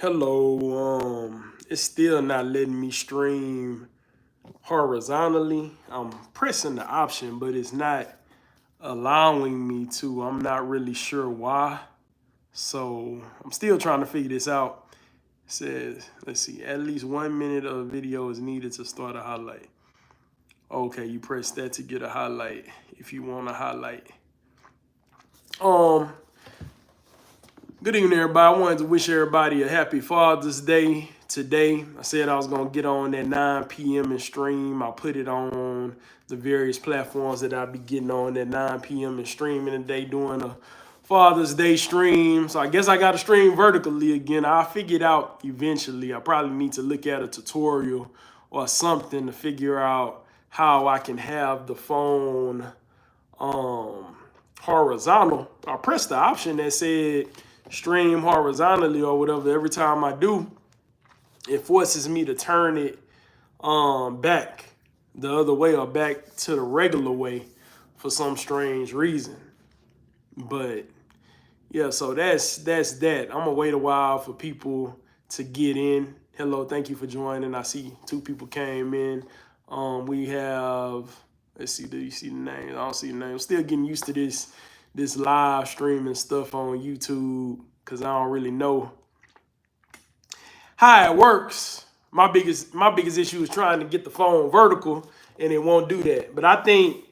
Hello. It's still not letting me stream horizontally. I'm pressing the option, but it's not allowing me to. I'm not really sure why. So I'm still trying to figure this out. It says, let's see, at least 1 minute of video is needed to start a highlight. Okay, you press that to get a highlight if you want a highlight. Good evening, everybody. I wanted to wish everybody a happy Father's Day today. I said I was going to get on at 9 p.m. and stream. I put it on the various platforms that I'll be getting on at 9 p.m. and streaming today, doing a Father's Day stream. So I guess I got to stream vertically again. I'll figure it out eventually. I probably need to look at a tutorial or something to figure out how I can have the phone horizontal. I pressed the option that said stream horizontally or whatever. Every time I do, it forces me to turn it back the other way or back to the regular way for some strange reason. But yeah, so that's that. I'm gonna wait a while for people to get in. Hello, thank you for joining. I see 2 people came in. We have, let's see, do you see the name? I don't see the name. I'm still getting used to this live streaming stuff on YouTube because I don't really know how it works. My biggest issue is trying to get the phone vertical and it won't do that. But I think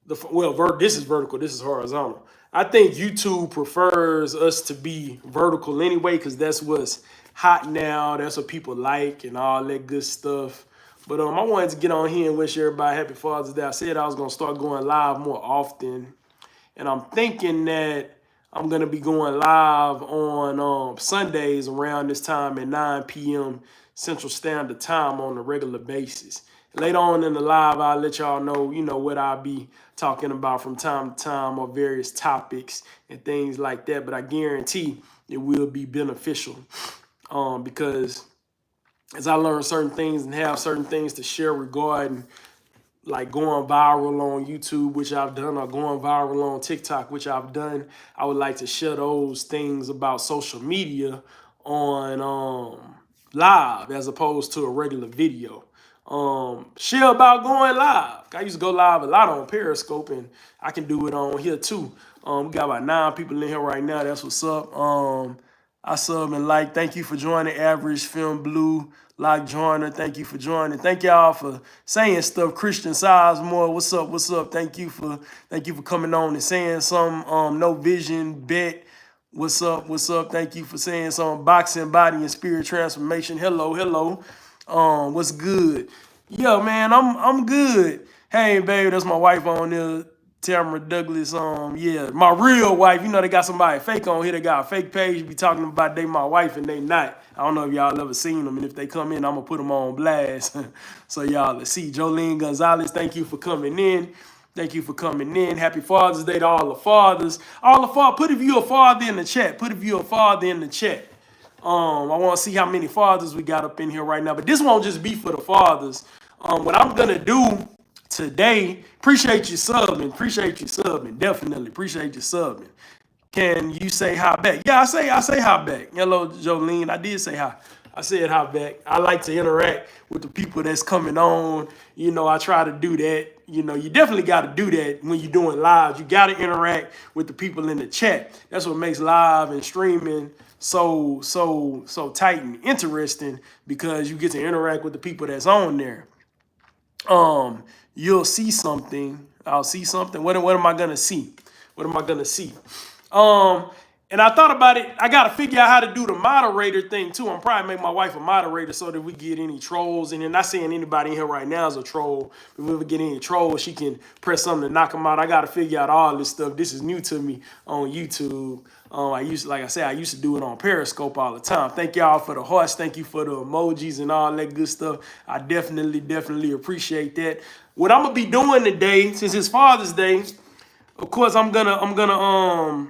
this is vertical, this is horizontal. I think YouTube prefers us to be vertical anyway because that's what's hot now. That's what people like and all that good stuff. But I wanted to get on here and wish everybody happy Father's Day. I said I was gonna start going live more often. And I'm thinking that I'm going to be going live on Sundays around this time at 9 p.m. Central Standard Time on a regular basis. Later on in the live, I'll let y'all know, what I'll be talking about from time to time or various topics and things like that. But I guarantee it will be beneficial because as I learn certain things and have certain things to share regarding like going viral on YouTube, which I've done, or going viral on TikTok, which I've done, I would like to share those things about social media on live as opposed to a regular video. Share about going live. I used to go live a lot on Periscope, and I can do it on here too. We got about 9 people in here right now. That's what's up. I sub and like. Thank you for joining. Average Film Blue, Lock Joiner. Thank you for joining. Thank y'all for saying stuff. Christian Sizemore, what's up? What's up? Thank you for coming on and saying some. No Vision Bet. What's up? What's up? Thank you for saying some. Boxing, Body, and Spirit Transformation. Hello, hello. What's good? Yeah, man, I'm good. Hey, baby, that's my wife on there. Tamara Douglas, yeah, my real wife. They got somebody fake on here. They got a fake page, be talking about they my wife and they not. I don't know if y'all ever seen them, and if they come in, I'm gonna put them on blast. So y'all, let's see. Jolene Gonzalez, thank you for coming in. Thank you for coming in. Happy Father's Day to all the fathers. All the fathers, put if you a father in the chat. Put if you a father in the chat. I want to see how many fathers we got up in here right now. But this won't just be for the fathers. What I'm gonna do today, appreciate you subbing. Appreciate you subbing. Definitely appreciate you subbing. Can you say hi back? Yeah, I say hi back. Hello, Jolene. I did say hi. I said hi back. I like to interact with the people that's coming on. I try to do that. You definitely got to do that when you're doing live. You got to interact with the people in the chat. That's what makes live and streaming so tight and interesting because you get to interact with the people that's on there. You'll see something. I'll see something. What am I gonna see? What am I gonna see? And I thought about it. I gotta figure out how to do the moderator thing too. I'm probably make my wife a moderator so that we get any trolls. And then not saying anybody in here right now is a troll. If we ever get any trolls, she can press something to knock them out. I gotta figure out all this stuff. This is new to me on YouTube. I used to do it on Periscope all the time. Thank y'all for the hearts. Thank you for the emojis and all that good stuff. I definitely appreciate that. What I'm gonna be doing today, since it's Father's Day, of course, I'm gonna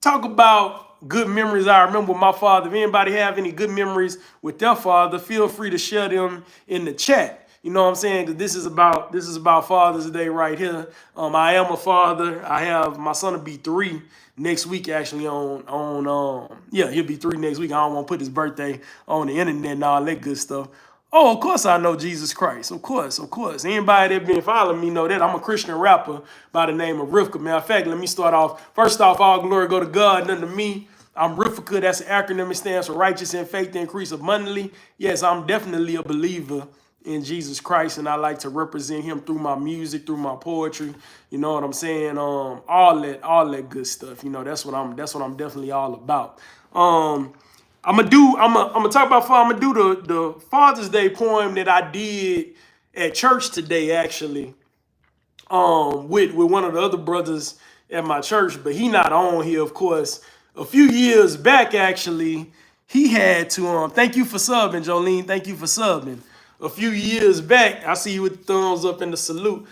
talk about good memories I remember with my father. If anybody have any good memories with their father, feel free to share them in the chat. You know what I'm saying? Because this is about Father's Day right here. I am a father. I have my son will be 3 next week actually yeah, he'll be 3 next week. I don't want to put his birthday on the internet and all that good stuff. Oh, of course I know Jesus Christ. Of course, of course. Anybody that been following me know that I'm a Christian rapper by the name of Rifka. Matter of fact, let me start off. First off, all glory go to God, none to me. I'm Rifka. That's an acronym. It stands for righteous and faith to increase abundantly. Yes, I'm definitely a believer in Jesus Christ, and I like to represent him through my music, through my poetry. You know what I'm saying? All that good stuff. You know, that's what I'm definitely all about. I'm gonna talk about. I'm gonna do the Father's Day poem that I did at church today, actually. With one of the other brothers at my church, but he not on here, of course. A few years back, actually, he had to. Thank you for subbing, Jolene. Thank you for subbing. A few years back, I see you with the thumbs up and the salute.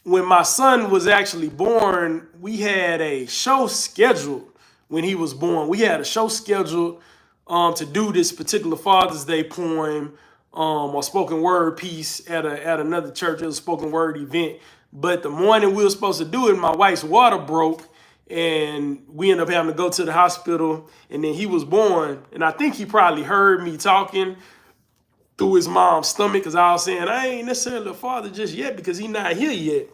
When my son was actually born, we had a show scheduled when he was born. We had a show scheduled to do this particular Father's Day poem or spoken word piece at another church. It was a spoken word event. But the morning we were supposed to do it, my wife's water broke, and we ended up having to go to the hospital. And then he was born, and I think he probably heard me talking through his mom's stomach, because I was saying I ain't necessarily a father just yet because he's not here yet.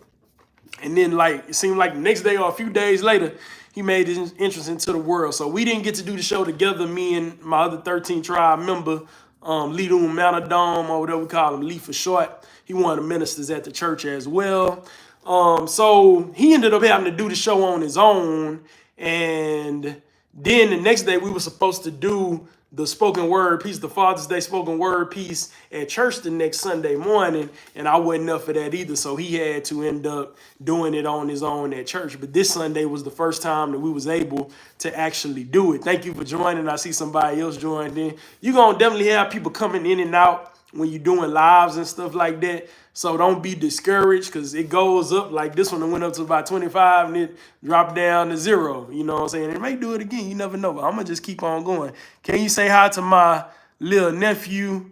And then, like, it seemed like the next day or a few days later, he made his entrance into the world. So we didn't get to do the show together, me and my other 13 tribe member, Lidum Manadom, or whatever we call him, Lee for short. He one of the ministers at the church as well. So he ended up having to do the show on his own. And then the next day we were supposed to do the spoken word piece, the Father's Day spoken word piece at church the next Sunday morning, and I wasn't up for that either, so he had to end up doing it on his own at church. But this Sunday was the first time that we was able to actually do it. Thank you for joining. I see somebody else joined in. You're going to definitely have people coming in and out when you're doing lives and stuff like that. So don't be discouraged, because it goes up. Like this one, it went up to about 25 and it dropped down to 0. You know what I'm saying? It may do it again. You never know. But I'm going to just keep on going. Can you say hi to my little nephew?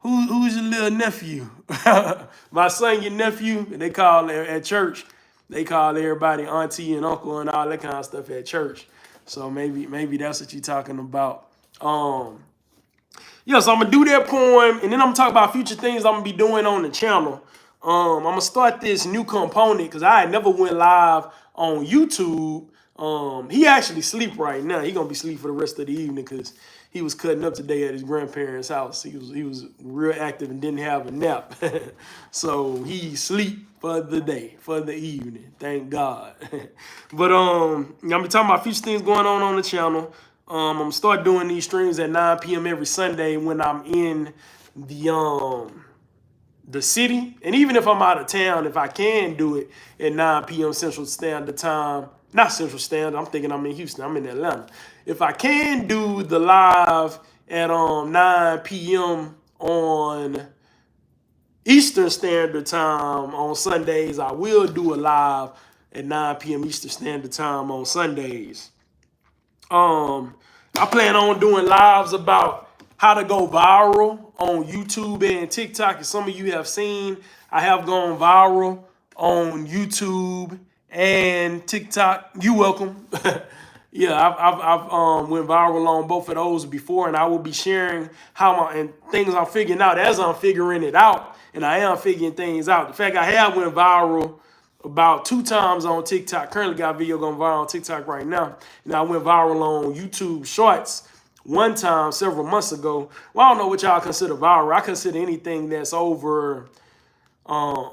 Who's your little nephew? My son, your nephew. They call at church. They call everybody auntie and uncle and all that kind of stuff at church. So maybe that's what you're talking about. Yeah, so I'm going to do that poem, and then I'm going to talk about future things I'm going to be doing on the channel. I'm going to start this new component because I had never went live on YouTube. He actually sleep right now. He going to be asleep for the rest of the evening because he was cutting up today at his grandparents' house. He was real active and didn't have a nap. So he sleep for the day, for the evening. Thank God. But I'm going to be talking about future things going on the channel. I'm gonna start doing these streams at 9 p.m. every Sunday when I'm in the city, and even if I'm out of town, if I can do it at 9 p.m. Central Standard Time, not Central Standard. I'm thinking I'm in Houston. I'm in Atlanta. If I can do the live at 9 p.m. on Eastern Standard Time on Sundays, I will do a live at 9 p.m. Eastern Standard Time on Sundays. I plan on doing lives about how to go viral on YouTube and TikTok. As some of you have seen, I have gone viral on YouTube and TikTok. You welcome. Yeah, I've went viral on both of those before, and I will be sharing and things I'm figuring out as I'm figuring it out, and I am figuring things out. The fact I have went viral about 2 times on TikTok. Currently got a video going viral on TikTok right now. And I went viral on YouTube Shorts 1 time several months ago. Well, I don't know what y'all consider viral. I consider anything that's over, I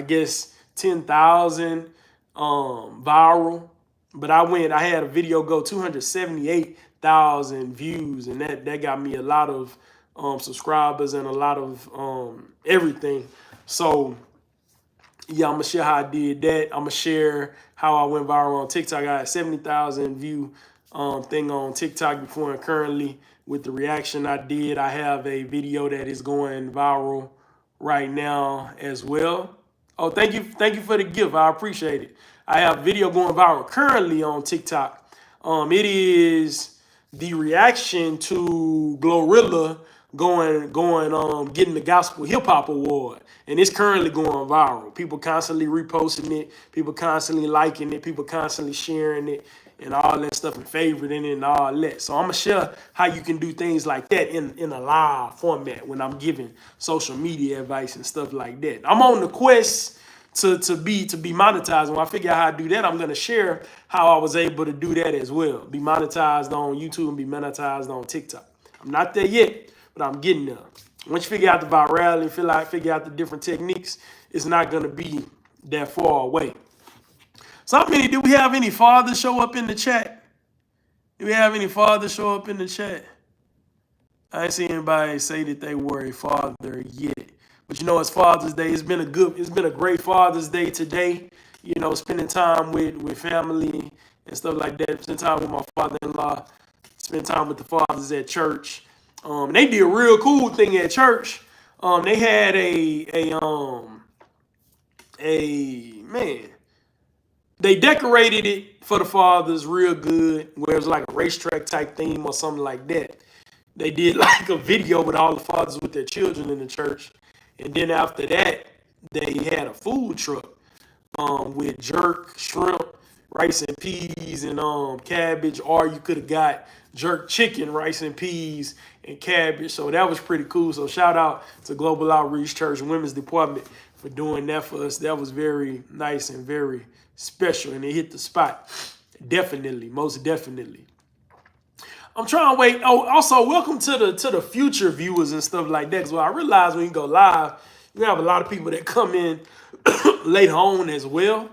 guess, 10,000 viral. But I had a video go 278,000 views, and that got me a lot of subscribers and a lot of everything. So yeah, I'm going to share how I did that. I'm going to share how I went viral on TikTok. I had 70,000 view thing on TikTok before, and currently with the reaction I did, I have a video that is going viral right now as well. Oh, thank you for the gift. I appreciate it. I have a video going viral currently on TikTok. It is the reaction to Glorilla getting the Gospel Hip Hop Award, and it's currently going viral. People constantly reposting it, people constantly liking it, people constantly sharing it, and all that stuff, and favoriting it and all that. So I'm gonna share how you can do things like that in a live format when I'm giving social media advice and stuff like that. I'm on the quest to be monetized. When I figure out how to do that, I'm gonna share how I was able to do that as well. Be monetized on YouTube and be monetized on TikTok. I'm not there yet, but I'm getting there. Once you figure out the virality, figure out the different techniques, it's not gonna be that far away. So how many, do we have any fathers show up in the chat? Do we have any fathers show up in the chat? I ain't seen anybody say that they were a father yet. But you know, it's Father's Day. It's been a great Father's Day today. You know, spending time with family and stuff like that. Spend time with my father-in-law. Spend time with the fathers at church. They did a real cool thing at church. They had they decorated it for the fathers real good, where it was like a racetrack type theme or something like that. They did like a video with all the fathers with their children in the church. And then after that, they had a food truck with jerk, shrimp, rice and peas, and cabbage. Or you could have got jerk chicken, rice and peas, and cabbage. So that was pretty cool. So shout out to Global Outreach Church Women's Department for doing that for us. That was very nice and very special. And it hit the spot. Definitely, most definitely. I'm trying to wait. Oh, also, welcome to the future viewers and stuff like that. Because I realize when you go live, you have a lot of people that come in later on as well.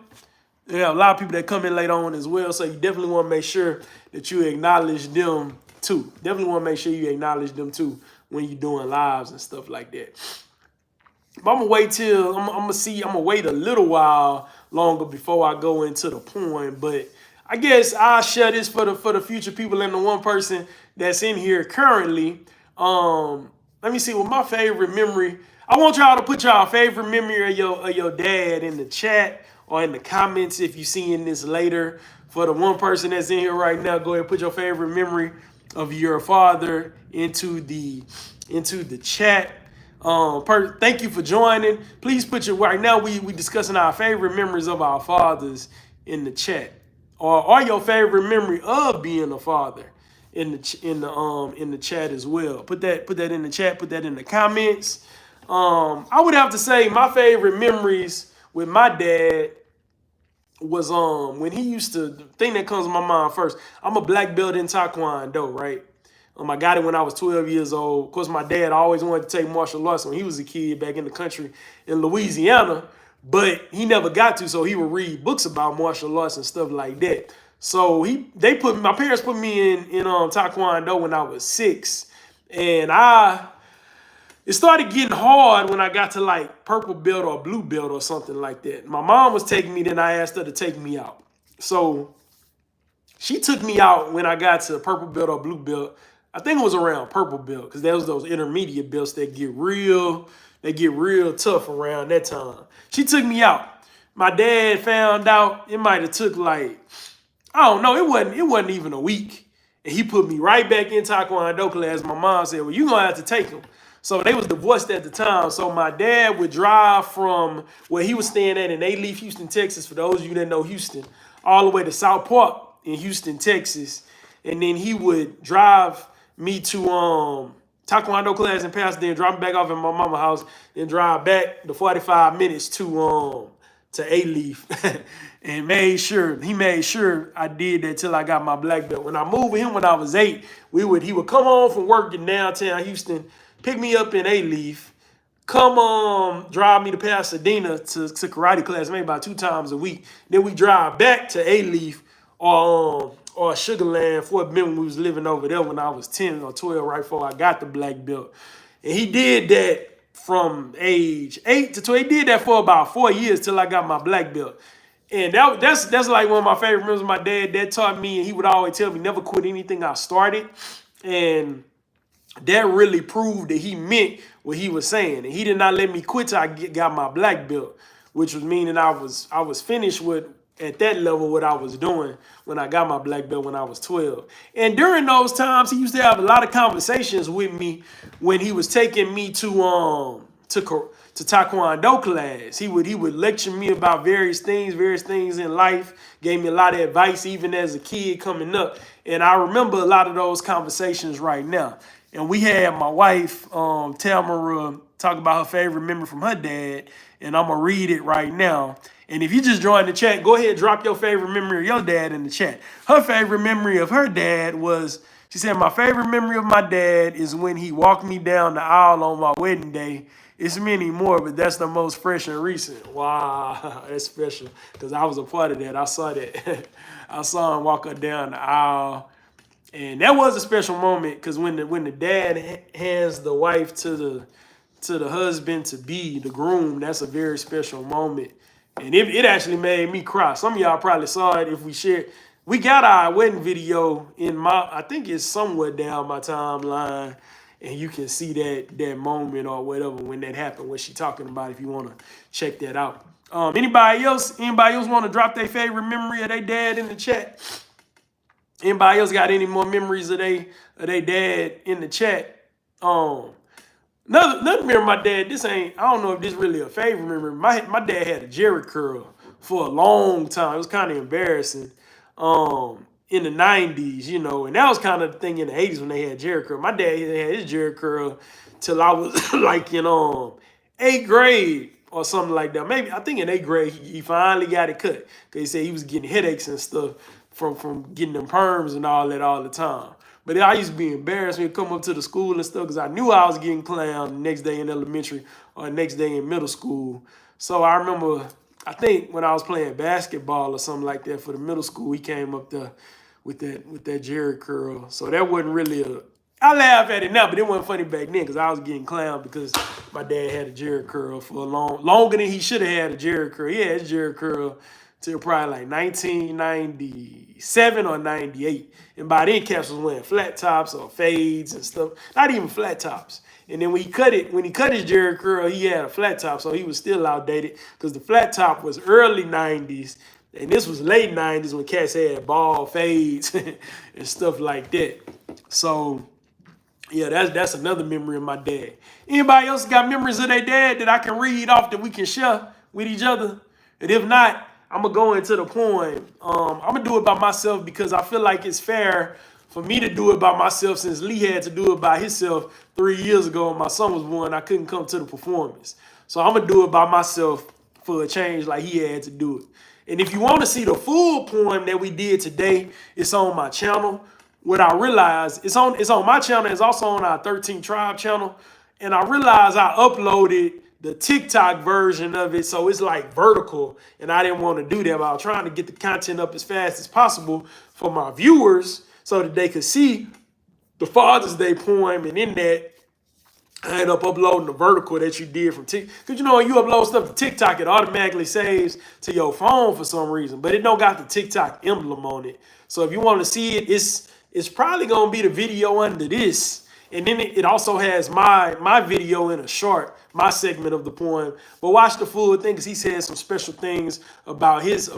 Yeah, a lot of people that come in later on as well. So you definitely want to make sure that you acknowledge them too. Definitely want to make sure you acknowledge them too when you're doing lives and stuff like that. But I'm gonna wait till I'm gonna wait a little while longer before I go into the poem. But I guess I'll share this for the future people and the one person that's in here currently. Let me see what my favorite memory. I want y'all to put y'all favorite memory of your dad in the chat or in the comments if you're seeing this later. For the one person that's in here right now, go ahead and put your favorite memory of your father into the chat. Thank you for joining. Please put your, right now we discussing our favorite memories of our fathers in the chat. Or your favorite memory of being a father in the chat as well. Put that in the chat. Put that in the comments. I would have to say my favorite memories with my dad was when he used to. The thing that comes to my mind first. I'm a black belt in Taekwondo, right? I got it when I was 12 years old. Of course, my dad always wanted to take martial arts when he was a kid back in the country in Louisiana. But he never got to, so he would read books about martial arts and stuff like that. So my parents put me in Taekwondo when I was 6, and it started getting hard when I got to like purple belt or blue belt or something like that. My mom was taking me, then I asked her to take me out. So she took me out when I got to purple belt or blue belt. I think it was around purple belt because there was those intermediate belts that get real tough around that time. She took me out. My dad found out. It might have took like, I don't know, it wasn't even a week. And he put me right back in Taekwondo class. My mom said, well, you're going to have to take him. So they was divorced at the time. So my dad would drive from where he was staying at in Alief, Houston, Texas, for those of you that know Houston, all the way to South Park in Houston, Texas. And then he would drive me to Taekwondo class in Pasadena, drop me back off at my mama's house, and drive back the 45 minutes to Alief. And he made sure I did that till I got my black belt. When I moved with him when I was 8, he would come home from work in downtown Houston, pick me up in Alief, come drive me to Pasadena to karate class maybe about 2 times a week. Then we drive back to Alief or Sugarland, Fort Benning. We was living over there when I was 10 or 12, right before I got the black belt. And he did that from age 8 to 12. He did that for about 4 years till I got my black belt. And that's like one of my favorite memories of my dad. That taught me, and he would always tell me, never quit anything I started. And that really proved that he meant what he was saying. And he did not let me quit till I got my black belt, which was meaning I was finished with at that level what I was doing when I got my black belt when I was 12. And during those times, he used to have a lot of conversations with me when he was taking me to Taekwondo class. He would lecture me about various things in life, gave me a lot of advice even as a kid coming up. And I remember a lot of those conversations right now. And we had my wife, Tamara, talk about her favorite memory from her dad, and I'm gonna read it right now. And if you just joined the chat, go ahead and drop your favorite memory of your dad in the chat. Her favorite memory of her dad was, she said, my favorite memory of my dad is when he walked me down the aisle on my wedding day. It's many more, but that's the most fresh and recent. Wow, that's special because I was a part of that. I saw that. I saw him walk her down the aisle. And that was a special moment because when the dad hands the wife to the husband to be, the groom, that's a very special moment. And it actually made me cry. Some of y'all probably saw it if we shared. We got our wedding video in I think it's somewhere down my timeline. And you can see that moment or whatever when that happened, what she talking about if you want to check that out. Anybody else want to drop their favorite memory of their dad in the chat? Anybody else got any more memories of their dad in the chat? Another memory of my dad, I don't know if this really a favorite memory. My dad had a Jerry curl for a long time. It was kind of embarrassing. In the 90s, you know, and that was kind of the thing in the 80s when they had Jerry curl. My dad had his Jerry curl till I was like in 8th grade or something like that. Maybe, I think in 8th grade, he finally got it cut. Because he said he was getting headaches and stuff from getting them perms and all that all the time. But I used to be embarrassed when he come up to the school and stuff because I knew I was getting clowned the next day in elementary or the next day in middle school. So I remember, I think when I was playing basketball or something like that for the middle school, he came up there with that Jerry curl. So that wasn't really I laugh at it now, but it wasn't funny back then because I was getting clowned because my dad had a Jerry curl for longer than he should have had a Jerry curl. He had his Jerry curl till probably like 1997 or 98. And by then, Caps was wearing flat tops or fades and stuff. Not even flat tops. And then when he cut his Jerry curl, he had a flat top, so he was still outdated because the flat top was early 90s. And this was late 90s when cats had ball fades and stuff like that. So, yeah, that's another memory of my dad. Anybody else got memories of their dad that I can read off that we can share with each other? And if not, I'm going to go into the poem. I'm going to do it by myself because I feel like it's fair for me to do it by myself since Lee had to do it by himself 3 years ago when my son was born. I couldn't come to the performance. So I'm going to do it by myself for a change like he had to do it. And if you want to see the full poem that we did today, it's on my channel. What I realized, it's on my channel. It's also on our 13 Tribe channel. And I realized I uploaded the TikTok version of it, so it's like vertical. And I didn't want to do that, but I was trying to get the content up as fast as possible for my viewers so that they could see the Father's Day poem. And in that, I ended up uploading the vertical that you did from TikTok. Because you know, when you upload stuff to TikTok, it automatically saves to your phone for some reason. But it don't got the TikTok emblem on it. So if you want to see it, it's probably going to be the video under this. And then it also has my video in a short, my segment of the poem. But watch the full thing because he says some special things about his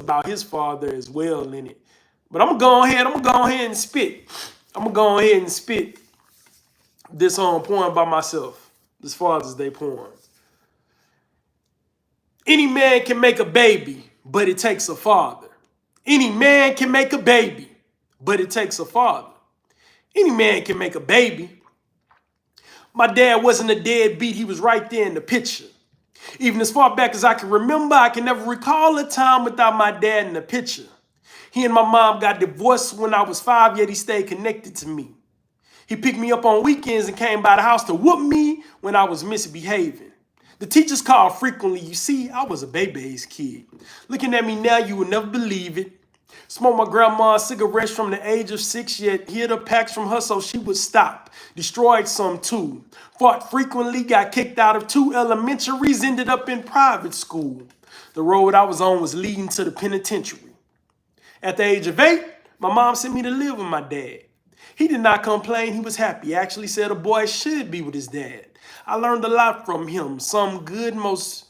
father as well in it. But I'm going to go ahead and spit. I'm going to go ahead and spit this poem by myself. This Father's Day poem. Any man can make a baby, but it takes a father. Any man can make a baby, but it takes a father. Any man can make a baby. My dad wasn't a deadbeat. He was right there in the picture. Even as far back as I can remember, I can never recall a time without my dad in the picture. He and my mom got divorced when I was 5, yet he stayed connected to me. He picked me up on weekends and came by the house to whoop me when I was misbehaving. The teachers called frequently. You see, I was a baby's kid. Looking at me now, you would never believe it. Smoked my grandma's cigarettes from the age of 6, yet hid her packs from her so she would stop. Destroyed some too. Fought frequently, got kicked out of 2 elementaries, ended up in private school. The road I was on was leading to the penitentiary. At the age of 8, my mom sent me to live with my dad. He did not complain, he was happy. He actually said a boy should be with his dad. I learned a lot from him, some good, most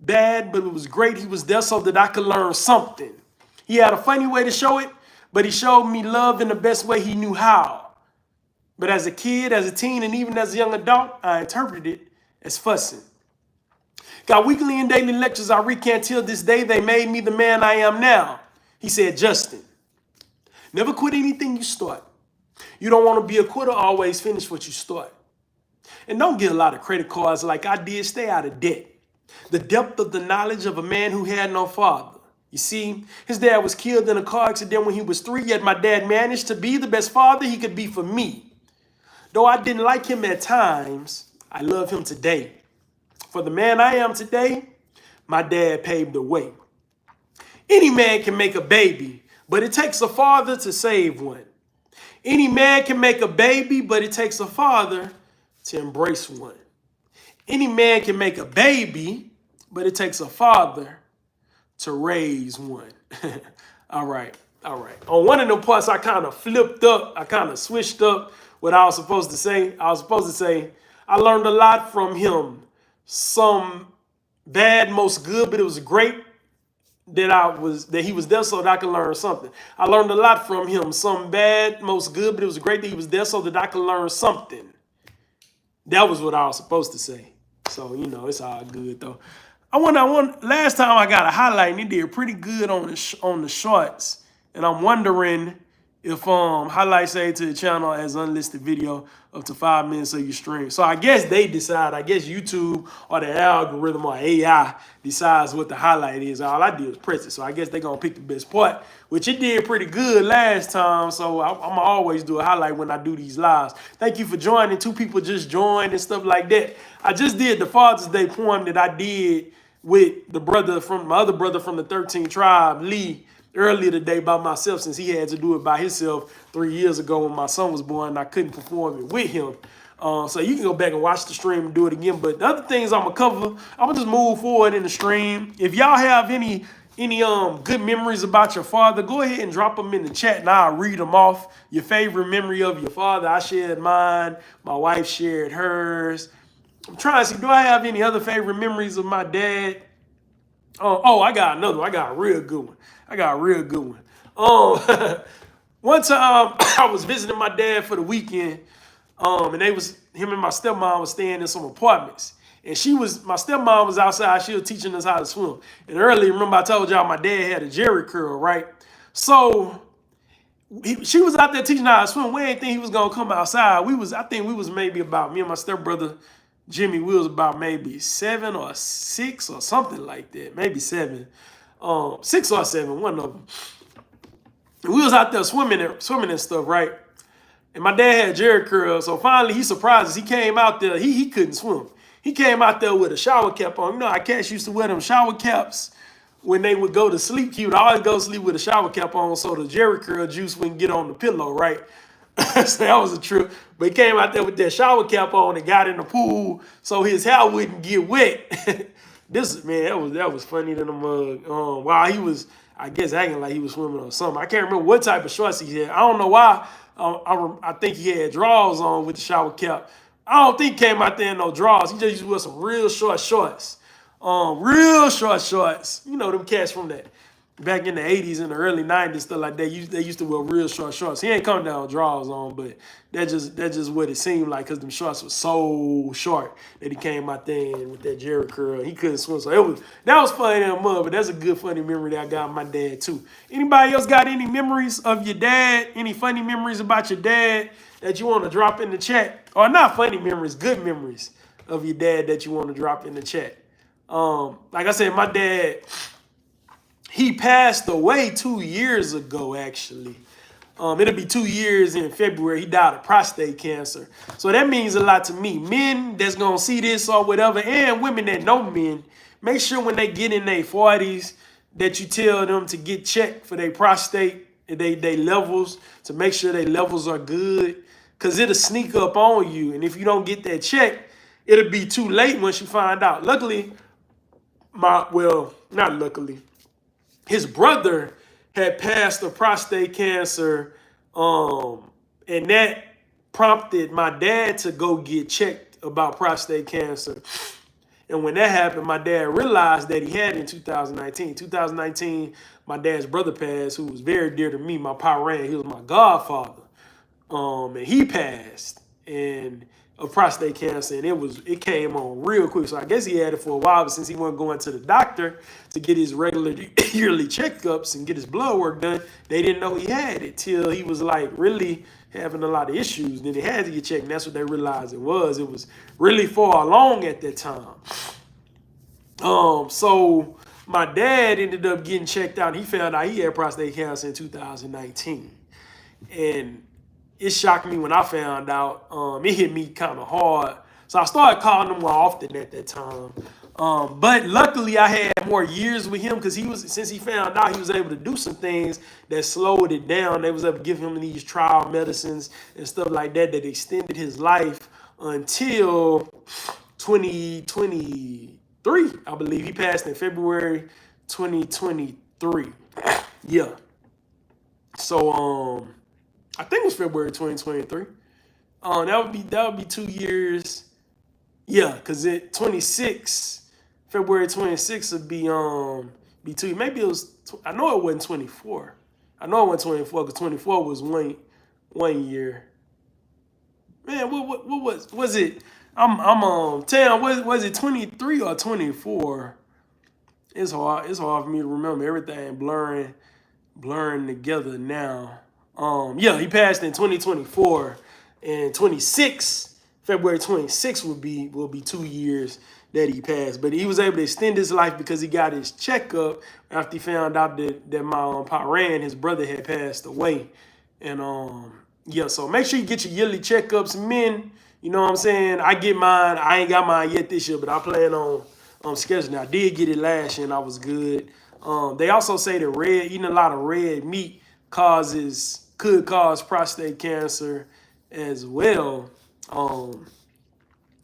bad, but it was great he was there so that I could learn something. He had a funny way to show it, but he showed me love in the best way he knew how. But as a kid, as a teen, and even as a young adult, I interpreted it as fussing. Got weekly and daily lectures I recant till this day. They made me the man I am now. He said, Justin, never quit anything you start. You don't want to be a quitter, always finish what you start. And don't get a lot of credit cards like I did. Stay out of debt. The depth of the knowledge of a man who had no father. You see, his dad was killed in a car accident when he was 3, yet my dad managed to be the best father he could be for me. Though I didn't like him at times, I love him today. For the man I am today, my dad paved the way. Any man can make a baby, but it takes a father to save one. Any man can make a baby, but it takes a father to embrace one. Any man can make a baby, but it takes a father to raise one. All right. On one of the parts, I kind of flipped up. I kind of switched up what I was supposed to say. I was supposed to say, I learned a lot from him. Some bad, most good, but it was great that he was there so that I could learn something. I learned a lot from him. Some bad, most good, but it was great that he was there so that I could learn something. That was what I was supposed to say. So, it's all good though. Last time I got a highlight and it did pretty good on the shorts. And I'm wondering if highlights aid to the channel as unlisted video up to 5 minutes of your stream. So I guess they decide. I guess YouTube or the algorithm or AI decides what the highlight is. All I did was press it. So I guess they're going to pick the best part, which it did pretty good last time. So I'm going to always do a highlight when I do these lives. Thank you for joining. 2 people just joined and stuff like that. I just did the Father's Day poem that I did with my other brother from the 13th tribe, Lee, earlier today by myself, since he had to do it by himself 3 years ago when my son was born and I couldn't perform it with him. So you can go back and watch the stream and do it again. But the other things I'm going to cover, I'm going to just move forward in the stream. If y'all have any good memories about your father, go ahead and drop them in the chat and I'll read them off. Your favorite memory of your father. I shared mine. My wife shared hers. I'm trying to see, do I have any other favorite memories of my dad? Oh, I got another one. I got a real good one. One time I was visiting my dad for the weekend, and him and my stepmom was staying in some apartments. And my stepmom was outside. She was teaching us how to swim. And earlier, remember I told y'all my dad had a jerry curl, right? So she was out there teaching how to swim. We didn't think he was gonna come outside. I think we was maybe about, me and my stepbrother Jimmy, we was about maybe 7 or 6 or something like that. Maybe 7. 6 or 7, one of them. And we was out there swimming and stuff, right? And my dad had jerry curl, so finally he surprised us. He came out there, he couldn't swim. He came out there with a shower cap on. You know how cats used to wear them shower caps when they would go to sleep. He would always go to sleep with a shower cap on so the jerry curl juice wouldn't get on the pillow, right? So that was a trip. But he came out there with that shower cap on and got in the pool so his hair wouldn't get wet. That was funny than a mug. While he was, I guess, acting like he was swimming or something. I can't remember what type of shorts he had. I don't know why. I think he had drawers on with the shower cap. I don't think he came out there in no drawers. He just used to wear some real short shorts. Real short shorts. You know them cats from that. Back in the 80s and the early 90s, stuff like that, they used to wear real short shorts. He ain't come down with drawers on, but that's just what it seemed like because them shorts were so short that he came out there with that jerry curl. He couldn't swim, so that was funny in the mud, but that's a good funny memory that I got of my dad too. Anybody else got any memories of your dad? Any funny memories about your dad that you want to drop in the chat? Or not funny memories, good memories of your dad that you want to drop in the chat. Like I said, my dad, he passed away 2 years ago, actually. It'll be 2 years in February. He died of prostate cancer. So that means a lot to me. Men that's going to see this or whatever, and women that know men, make sure when they get in their 40s that you tell them to get checked for their prostate, they levels, to make sure their levels are good, because it'll sneak up on you. And if you don't get that checked, it'll be too late once you find out. Luckily, not luckily, his brother had passed of prostate cancer, and that prompted my dad to go get checked about prostate cancer. And when that happened, my dad realized that he had it in 2019. 2019, my dad's brother passed, who was very dear to me, my Pa Ran. He was my godfather. And he passed and of prostate cancer, and it came on real quick. So I guess he had it for a while, but since he wasn't going to the doctor to get his regular yearly checkups and get his blood work done, they didn't know he had it till he was like really having a lot of issues. Then they had to get checked, and that's what they realized it was. It was really far along at that time. So my dad ended up getting checked out. He found out he had prostate cancer in 2019, and it shocked me when I found out. It hit me kind of hard. So I started calling him more often at that time. But luckily I had more years with him because since he found out, he was able to do some things that slowed it down. They was able to give him these trial medicines and stuff like that that extended his life until 2023, I believe. He passed in February 2023. Yeah. So I think it was February 2023. That would be 2 years. Yeah, because February 26 would be 2. Maybe it was. I know it wasn't 24. I know it wasn't 24 because 24 was one year. Man, what was it? Tam, was it 23 or 24? It's hard for me to remember. Everything blurring together now. Yeah, he passed in 2024, and February 26 will be 2 years that he passed. But he was able to extend his life because he got his checkup after he found out that my Pa Ran, his brother, had passed away. And yeah, so make sure you get your yearly checkups, men. You know what I'm saying? I get mine. I ain't got mine yet this year, but I plan on scheduling. I did get it last year, and I was good. They also say that eating a lot of red meat could cause prostate cancer as well.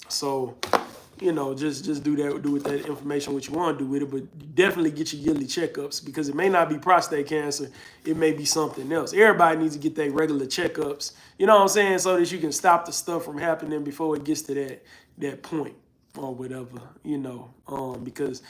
So, just do with that information what you want to do with it, but definitely get your yearly checkups because it may not be prostate cancer. It may be something else. Everybody needs to get their regular checkups, you know what I'm saying, so that you can stop the stuff from happening before it gets to that point or whatever, because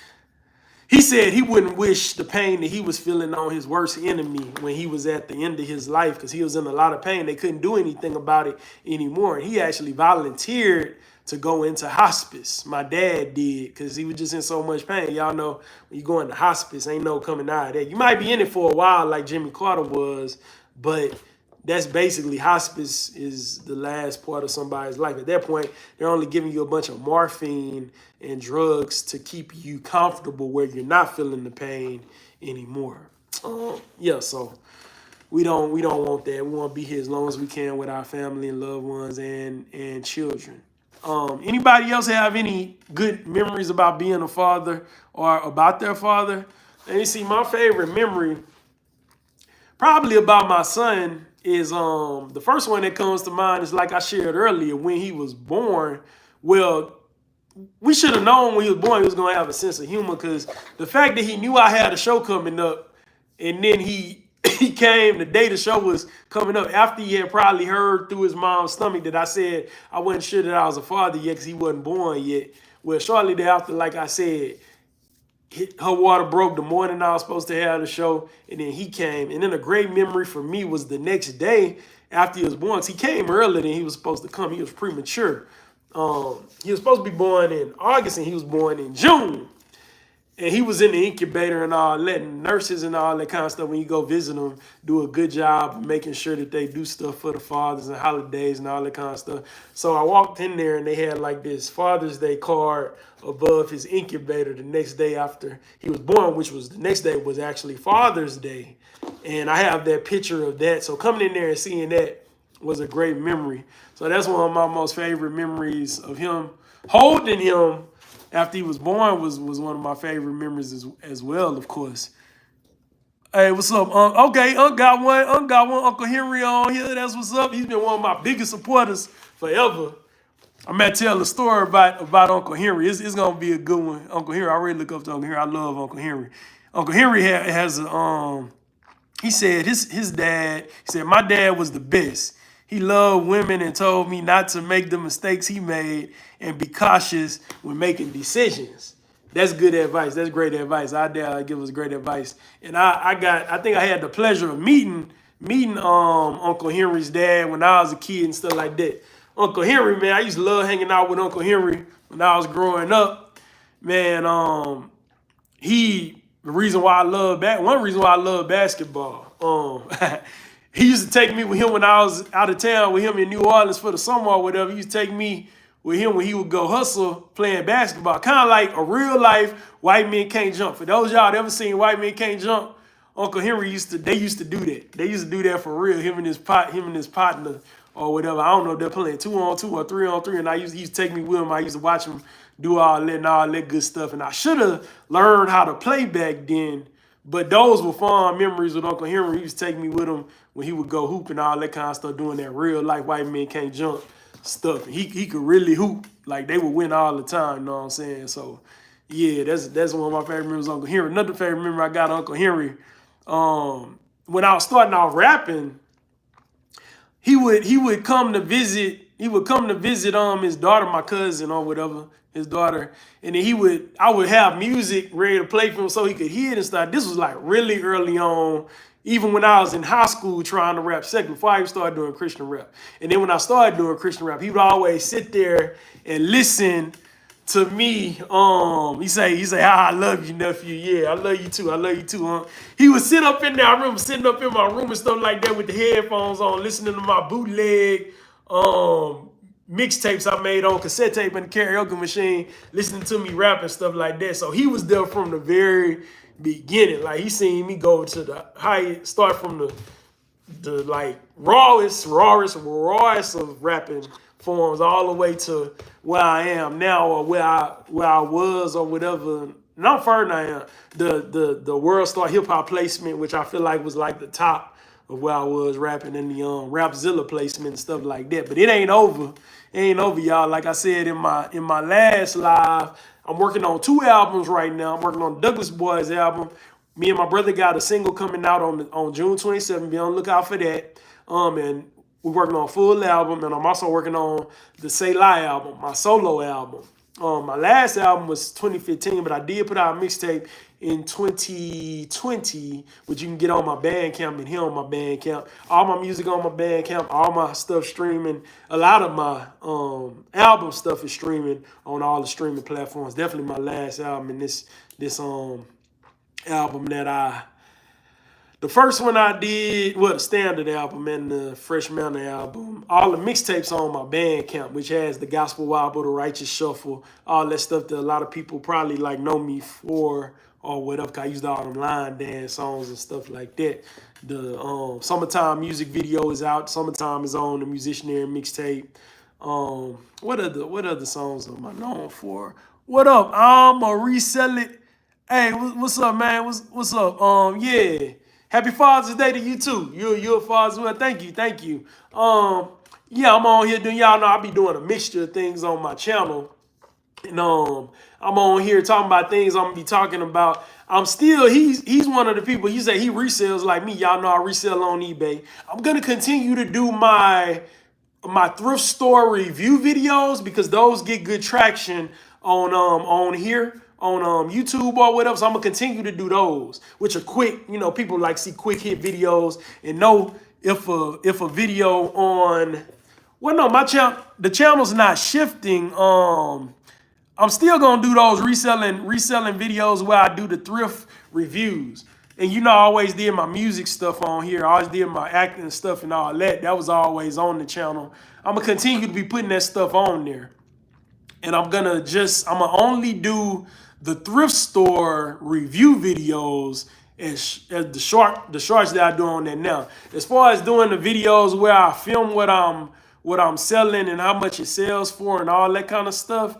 he said he wouldn't wish the pain that he was feeling on his worst enemy when he was at the end of his life because he was in a lot of pain. They couldn't do anything about it anymore. And he actually volunteered to go into hospice. My dad did because he was just in so much pain. Y'all know when you go into hospice, ain't no coming out of that. You might be in it for a while like Jimmy Carter was, but that's basically hospice is the last part of somebody's life. At that point, they're only giving you a bunch of morphine and drugs to keep you comfortable where you're not feeling the pain anymore. Yeah, so we don't want that. We want to be here as long as we can with our family and loved ones and children. Anybody else have any good memories about being a father or about their father? Let me see. My favorite memory, probably about my son, is the first one that comes to mind is like I shared earlier when he was born. Well, we should have known when he was born he was gonna have a sense of humor because the fact that he knew I had a show coming up, and then he came the day the show was coming up after he had probably heard through his mom's stomach that I said I wasn't sure that I was a father yet because he wasn't born yet. Well, shortly thereafter, like I said, her water broke the morning I was supposed to have the show, and then he came. And then a great memory for me was the next day after he was born. Because he came earlier than he was supposed to come. He was premature. He was supposed to be born in August, and he was born in June. And he was in the incubator and all, letting nurses and all that kind of stuff, when you go visit them, do a good job of making sure that they do stuff for the fathers and holidays and all that kind of stuff. So I walked in there and they had like this Father's Day card above his incubator the next day after he was born, which was the next day was actually Father's Day. And I have that picture of that. So coming in there and seeing that was a great memory. So that's one of my most favorite memories of him. Holding him after he was born was one of my favorite memories as well, of course. Hey, what's up? Okay, got one. Uncle Henry on here. That's what's up. He's been one of my biggest supporters forever. I'm going to tell a story about Uncle Henry. It's going to be a good one. Uncle Henry, I really look up to Uncle Henry. I love Uncle Henry. Uncle Henry has a, he said his dad, he said, my dad was the best. He loved women and told me not to make the mistakes he made and be cautious when making decisions. That's good advice. That's great advice. I dare give us great advice. And I think I had the pleasure of meeting Uncle Henry's dad when I was a kid and stuff like that. Uncle Henry, man, I used to love hanging out with Uncle Henry when I was growing up. Man, one reason why I love basketball. He used to take me with him when I was out of town with him in New Orleans for the summer or whatever. He used to take me with him when he would go hustle playing basketball. Kind of like a real life White Men Can't Jump. For those y'all that ever seen White Men Can't Jump, Uncle Henry used to do that. They used to do that for real. Him and his partner or whatever. I don't know if they're playing 2-on-2 or 3-on-3. And he used to take me with him. I used to watch him do all that good stuff. And I should have learned how to play back then. But those were fond memories with Uncle Henry. He used to take me with him when he would go hoop and all that kind of stuff, doing that real life White Men Can't Jump stuff. He could really hoop. Like, they would win all the time, you know what I'm saying? So, yeah, that's one of my favorite memories of Uncle Henry. Another favorite memory I got of Uncle Henry, when I was starting out rapping, he would come to visit. He would come to visit his daughter, my cousin or whatever, his daughter, and then I would have music ready to play for him so he could hear it and stuff. This was like really early on, even when I was in high school trying to rap second, before I even started doing Christian rap. And then when I started doing Christian rap, he would always sit there and listen to me. He say, I love you, nephew. Yeah, I love you too. I love you too. He would sit up in there. I remember sitting up in my room and stuff like that with the headphones on, listening to my bootleg mixtapes I made on cassette tape and the karaoke machine, listening to me rap and stuff like that. So he was there from the very beginning. Like, he seen me go to the start from the like rawest of rapping forms all the way to where I am now, or where I was or whatever. Not further than I am. The World Star Hip Hop placement, which I feel like was like the top of where I was rapping, in the Rapzilla placement and stuff like that. But it ain't over. It ain't over, y'all. Like I said in my last live, I'm working on 2 albums right now. I'm working on Douglas Boys album. Me and my brother got a single coming out on June 27th. Be on the lookout for that. And we're working on a full album, and I'm also working on the Say Lie album, my solo album. My last album was 2015, but I did put out a mixtape in 2020, which you can get on my Bandcamp and hear on my Bandcamp. All my music on my Bandcamp, all my stuff streaming. A lot of my album stuff is streaming on all the streaming platforms. Definitely my last album, and this album that the first one I did, well, the standard album and the Fresh Manna album, all the mixtapes on my Bandcamp, which has the Gospel Wobble, the Righteous Shuffle, all that stuff that a lot of people probably like know me for or whatever, because I used all them line dance songs and stuff like that. The Summertime music video is out. Summertime is on the Musicianary mixtape. What other songs am I known for? What up? I'ma resell it. Hey, what's up, man? What's up? Yeah. Happy Father's Day to you too. You're a father as well. Thank you. Yeah, I'm on here doing, y'all know I'll be doing a mixture of things on my channel. And I'm on here talking about things I'm gonna be talking about. He's one of the people, he say he resells like me. Y'all know I resell on eBay. I'm gonna continue to do my thrift store review videos because those get good traction on here. On YouTube or whatever, so I'm gonna continue to do those, which are quick. You know, people like see quick hit videos and know if a video on, well, no, the channel's not shifting. I'm still gonna do those reselling videos where I do the thrift reviews. And you know, I always did my music stuff on here. I always did my acting stuff and all that. That was always on the channel. I'm gonna continue to be putting that stuff on there, and I'm gonna only do the thrift store review videos as the shorts that I do on there now. As far as doing the videos where I film what I'm selling and how much it sells for and all that kind of stuff,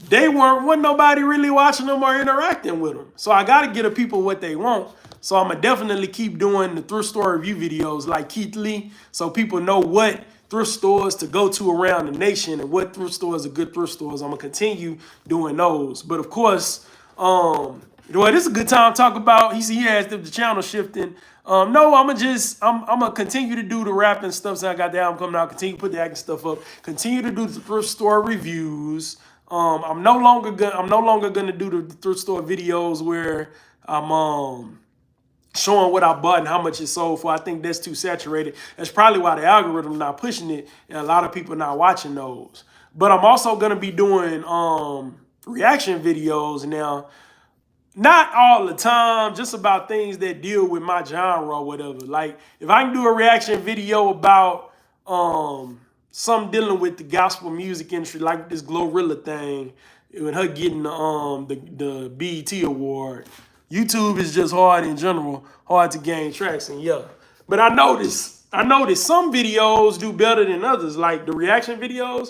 wasn't nobody really watching them or interacting with them. So I gotta give the people what they want. So I'm gonna definitely keep doing the thrift store review videos like Keith Lee, so people know what thrift stores to go to around the nation and what thrift stores are good thrift stores. I'm gonna continue doing those. But of course, Well, this is a good time to talk about. He asked if the channel shifting. No, I'm gonna continue to do the rapping stuff. So I got the album coming out. Continue to put the acting stuff up. Continue to do the thrift store reviews. I'm no longer gonna do the thrift store videos where I'm showing what I bought and how much it sold for. I think that's too saturated. That's probably why the algorithm not pushing it and a lot of people not watching those. But I'm also gonna be doing reaction videos now. Not all the time, just about things that deal with my genre or whatever. Like if I can do a reaction video about something dealing with the gospel music industry, like this Glorilla thing, with her getting the BET award. YouTube is just hard in general, hard to gain traction, yeah. But I noticed some videos do better than others. Like the reaction videos,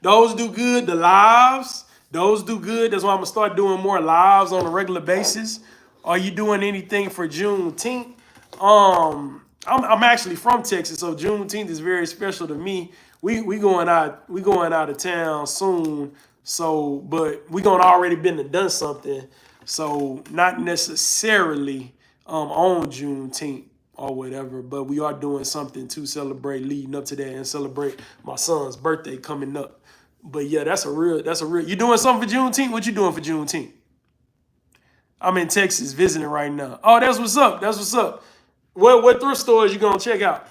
those do good. The lives, those do good. That's why I'm gonna start doing more lives on a regular basis. Are you doing anything for Juneteenth? I'm actually from Texas, so Juneteenth is very special to me. We going out of town soon, so but we gonna already been and done something. So not necessarily on Juneteenth or whatever, but we are doing something to celebrate leading up to that and celebrate my son's birthday coming up. But yeah, that's a real. You doing something for Juneteenth? What you doing for Juneteenth? I'm in Texas visiting right now. Oh, that's what's up. That's what's up. What thrift stores you gonna check out?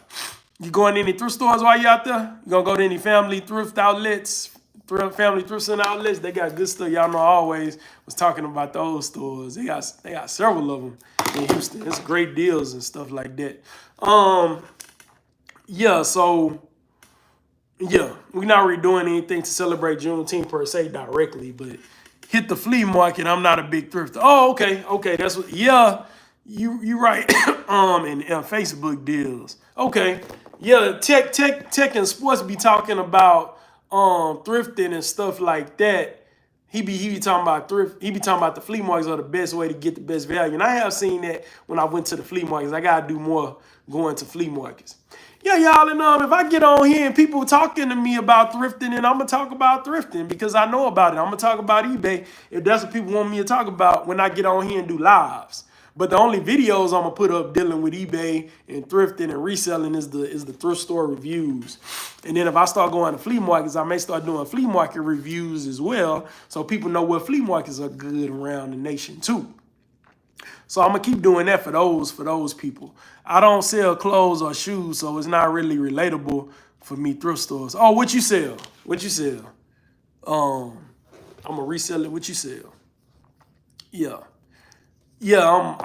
You going to any thrift stores while you out there? You gonna go to any family thrift outlets? Family thrift center outlets, they got good stuff. Y'all know I always was talking about those stores. They got several of them in Houston. It's great deals and stuff like that. Yeah, so yeah, we're not really doing anything to celebrate Juneteenth per se directly, but hit the flea market. I'm not a big thrifter. Oh, okay, that's what. Yeah, you right. And Facebook deals. Okay, yeah, tech and sports be talking about thrifting and stuff like that. He be talking about thrift. He be talking about the flea markets are the best way to get the best value. And I have seen that when I went to the flea markets. I gotta do more going to flea markets. Yeah, y'all, and if I get on here and people talking to me about thrifting, and I'm gonna talk about thrifting because I know about it. I'm gonna talk about eBay if that's what people want me to talk about when I get on here and do lives. But the only videos I'm gonna put up dealing with eBay and thrifting and reselling is the thrift store reviews. And then if I start going to flea markets, I may start doing flea market reviews as well, so people know what flea markets are good around the nation too. So I'm gonna keep doing that for those people. I don't sell clothes or shoes, so it's not really relatable for me thrift stores. Oh, what you sell? What you sell? I'm gonna resell it. What you sell? Yeah. Yeah,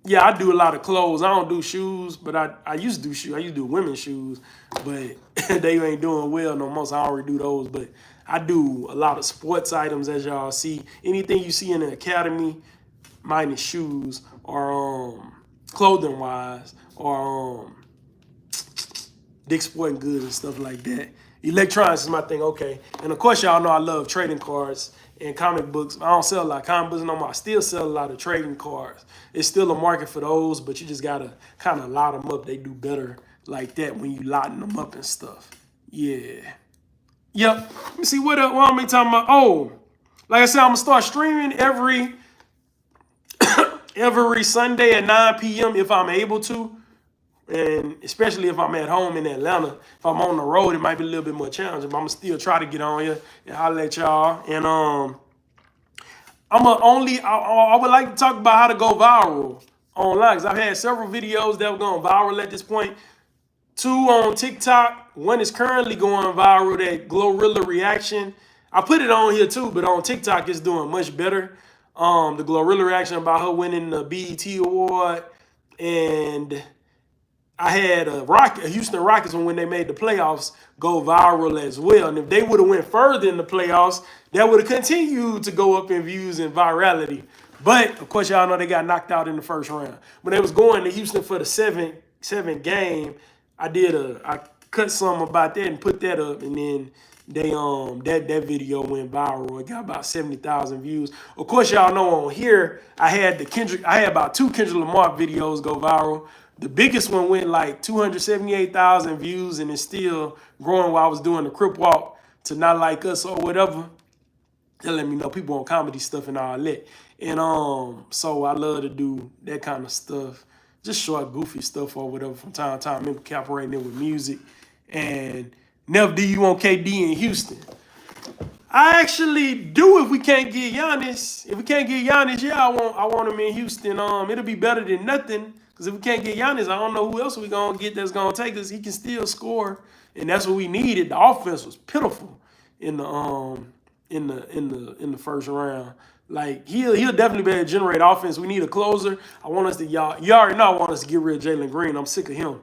yeah, I do a lot of clothes. I don't do shoes, but I used to do shoes. I used to do women's shoes, but they ain't doing well no more, so I already do those. But I do a lot of sports items, as y'all see. Anything you see in the academy, minus shoes, or clothing wise, or Dick's Sporting Goods and stuff like that. Electronics is my thing, okay. And of course, y'all know I love trading cards and comic books. I don't sell a lot of comic books no more. I still sell a lot of trading cards. It's still a market for those, but you just gotta kind of lot them up. They do better like that when you lotting them up and stuff. Yeah. Yep. Let me see what am I talking about? Oh, like I said, I'm gonna start streaming every Sunday at 9 p.m. if I'm able to. And especially if I'm at home in Atlanta. If I'm on the road, it might be a little bit more challenging, but I'm gonna still try to get on here and holler at y'all. And I would like to talk about how to go viral online, because I've had several videos that were going viral at this point. 2 on TikTok. 1 is currently going viral, that Glorilla reaction. I put it on here too, but on TikTok it's doing much better. The Glorilla reaction about her winning the BET award, and I had a Houston Rockets when they made the playoffs go viral as well. And if they would have went further in the playoffs, that would have continued to go up in views and virality. But of course, y'all know they got knocked out in the first round. When they was going to Houston for the seventh game, I cut some about that and put that up, and then they that video went viral. It got about 70,000 views. Of course, y'all know on here I had about 2 Kendrick Lamar videos go viral. The biggest one went like 278,000 views, and it's still growing while I was doing the Crip Walk to Not Like Us or whatever. They let me know people on comedy stuff and all that. And so I love to do that kind of stuff, just short, goofy stuff or whatever from time to time, incorporating it with music. And Nev, do you want KD in Houston? I actually do if we can't get Giannis. If we can't get Giannis, yeah, I want him in Houston. It'll be better than nothing. Because if we can't get Giannis, I don't know who else we gonna get that's gonna take us. He can still score, and that's what we needed. The offense was pitiful in the first round. Like he'll definitely be able to generate offense. We need a closer. I want us to y'all. You already know I want us to get rid of Jalen Green. I'm sick of him.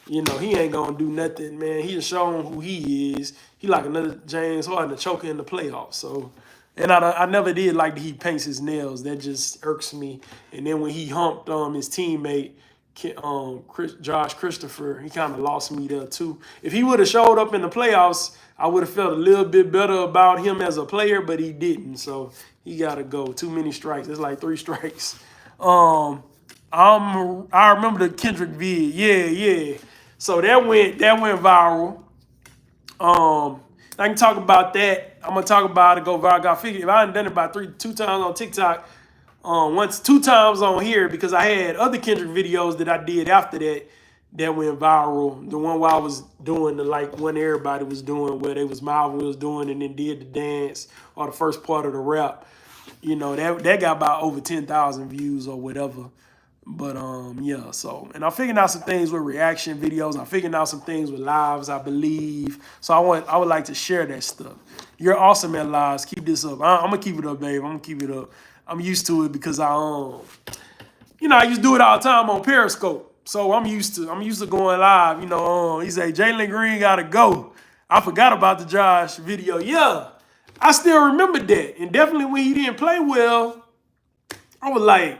You know, he ain't gonna do nothing, man. He has shown who he is. He like another James Harden, a choker in the playoffs. So, and I never did like that he paints his nails. That just irks me. And then when he humped his teammate, Josh Christopher, he kind of lost me there too. If he would have showed up in the playoffs, I would have felt a little bit better about him as a player, but he didn't. So he gotta go. Too many strikes. It's like 3 strikes. I remember the Kendrick vid. Yeah. So that went viral. I can talk about that. I'm gonna talk about it. Go viral. I figured if I hadn't done it about 2 times on TikTok, 2 times on here because I had other Kendrick videos that I did after that went viral. The one where I was doing the like one everybody was doing where they was Marvin was doing and then did the dance or the first part of the rap. You know that got about over 10,000 views or whatever. But yeah, so and I'm figuring out some things with reaction videos. I'm figuring out some things with lives, I believe. So I would like to share that stuff. You're awesome at lives. Keep this up. I'm gonna keep it up, babe. I'm gonna keep it up. I'm used to it because I used to do it all the time on Periscope. So I'm used to going live. He say Jalen Green gotta go. I forgot about the Josh video. Yeah, I still remember that. And definitely when he didn't play well, I was like,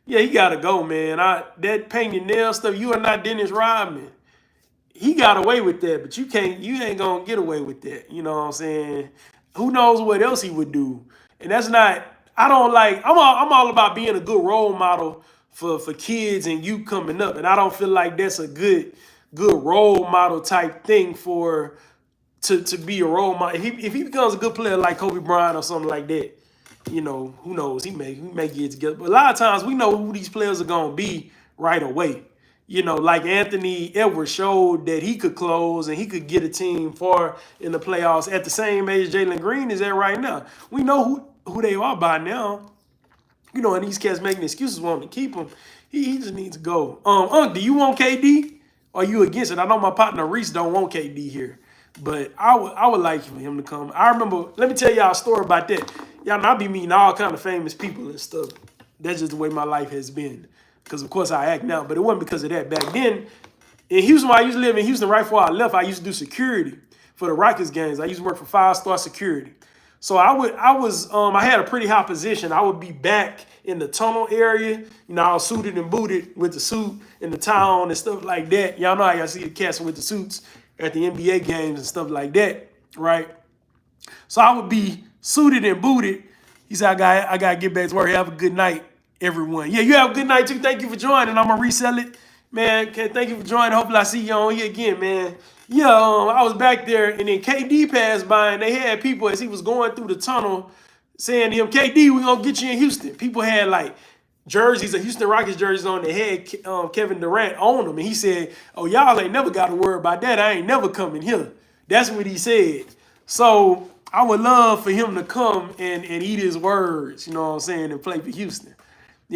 yeah, he gotta go, man. That paint your nail stuff, you are not Dennis Rodman. He got away with that, but you ain't gonna get away with that. You know what I'm saying? Who knows what else he would do? And that's not, I don't like, I'm all about being a good role model for kids and you coming up. And I don't feel like that's a good role model type thing to be a role model. If he becomes a good player like Kobe Bryant or something like that, who knows? He may get together. But a lot of times we know who these players are gonna be right away. Like Anthony Edwards showed that he could close and he could get a team far in the playoffs at the same age Jalen Green is at right now. We know who they are by now. And these cats making excuses wanting to keep him. He just needs to go. Do you want KD? Or are you against it? I know my partner Reese don't want KD here. But I would like for him to come. I remember, let me tell y'all a story about that. Y'all know I be meeting all kind of famous people and stuff. That's just the way my life has been. Because, of course, I act now. But it wasn't because of that. Back then, in Houston, when I used to live in Houston, right before I left, I used to do security for the Rockets games. I used to work for 5-star security. So I had a pretty high position. I would be back in the tunnel area. I was suited and booted with the suit in the town and stuff like that. Y'all know how y'all see the cats with the suits at the NBA games and stuff like that, right? So I would be suited and booted. He said, I got to get back to work. Have a good night, everyone. Yeah, you have a good night, too. Thank you for joining. I'm going to resell it. Man, thank you for joining. Hopefully I see you on here again, man. Yeah, I was back there, and then KD passed by, and they had people as he was going through the tunnel saying to him, KD, we're going to get you in Houston. People had, like, jerseys, a Houston Rockets jerseys on. They had Kevin Durant on them. And he said, oh, y'all ain't never got to worry about that. I ain't never coming here. That's what he said. So I would love for him to come and eat his words, you know what I'm saying, and play for Houston.